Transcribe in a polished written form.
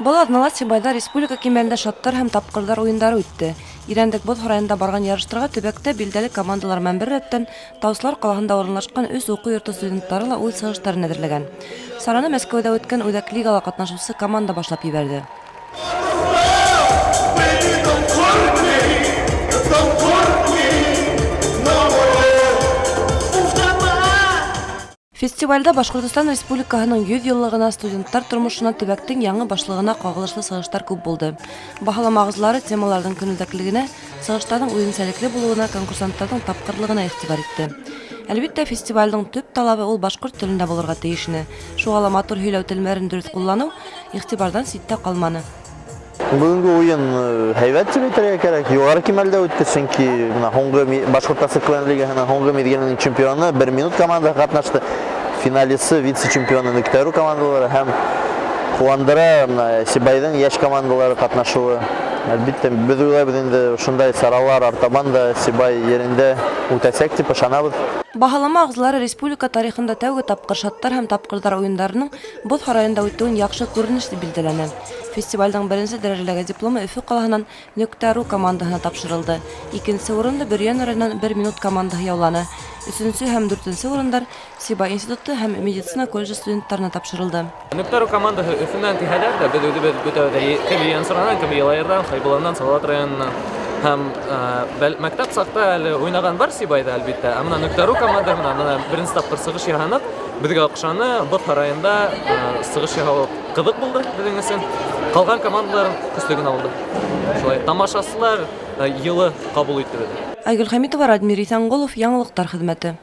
Был аҙнала Сибайда республика кимәлендә шаттар һәм тапҡырҙар уйындары үтте. Ирәндек боҙ һарайында барған ярыштарға төбәктә билдәле командалар менән бер рәттән Таусылар ҡалаһында урынлашҡан 3 уҡыу йорто студенттары ла үҙ сығыштарын әҙерләгән. Сараны Мәскәүҙә үткән Үҙәк лигала ҡатнашыусы команда башлап ебәрҙе. Фестивальдә Башҡортостан Республикаһының 100 йыллығына, студенттар тормошона, төбәктең яңы башлығына ҡағылышлы сығыштар күп булды. Баһалама ағзалары темаларҙың көнүҙәклегенә, сығыштарҙың үҙенсәлекле булыуына, конкурсанттарҙың тапҡырлығына иғтибар итте. Әлбиттә, фестивальдең төп талабы ул башҡорт телендә булырға тейеш ине. Шуға ла матур һөйләү телмәрен дөрөҫ ҡулланыу иғтибарҙан ситтә ҡалманы. Бүгінгі ойын һәйбәт деп әйтергә кәрәк. Юғары кимәлдә үтте, сөнки Башҡортостан КВН лигаһының һуңғы миҙгеленең чемпионы 1 минут команда ҡатнашты. Финалисы, вице-чемпионы Нүктәрү командалары һәм ҡыуандыра Сибайҙың йәш командалары ҡатнашыуы. Әлбиттә, беҙ уйлайбыҙ инде шундай саралар артабан да Сибай ерендә үтәсәк дип ышанабыҙ. Баһалама ағзалары республика тарихында тәүге тапҡыр шаттар һәм тапҡырҙар уйындарының боҙ һарайында үтеүен яҡшы күренеш дип билдәләне. Фестивальдең беренсе дәрәжәләге дипломы Өфө ҡалаһынан Нүктәрү командаһына тапшырылды. Икенсе урынды Бөрйән районынан 1 минут командаһы яуланы. Өсөнсө һәм дүртенсе урындар Сибай институты һәм медицина колледжы студенттарына тапшырылды. Нүктәрү командаһы Өфөнән килһәләр дә, беҙ үҙебеҙ бөтәбеҙ Бөрйән суранан, Йылайырҙан, Хәйбулландан, Салауат районынан һәм мәктәп саҡта әле уйнаған бар Сибайҙа, әлбиттә. Ә менән Нүктәрү команда менән беренсе тапҡыр сығыш яһаныҡ. Беҙгә оҡшаны, боҙ һарайында сығыш яһау ҡыҙыҡ булды беҙҙең өсөн. Ҡалған командалар көслөгөн алды. Шулай тамашасылар йылы ҡабул итте беҙҙе. Айгөл Хәмитова, Радмир Иҫәнғолов, Яңылыҡтар хеҙмәте.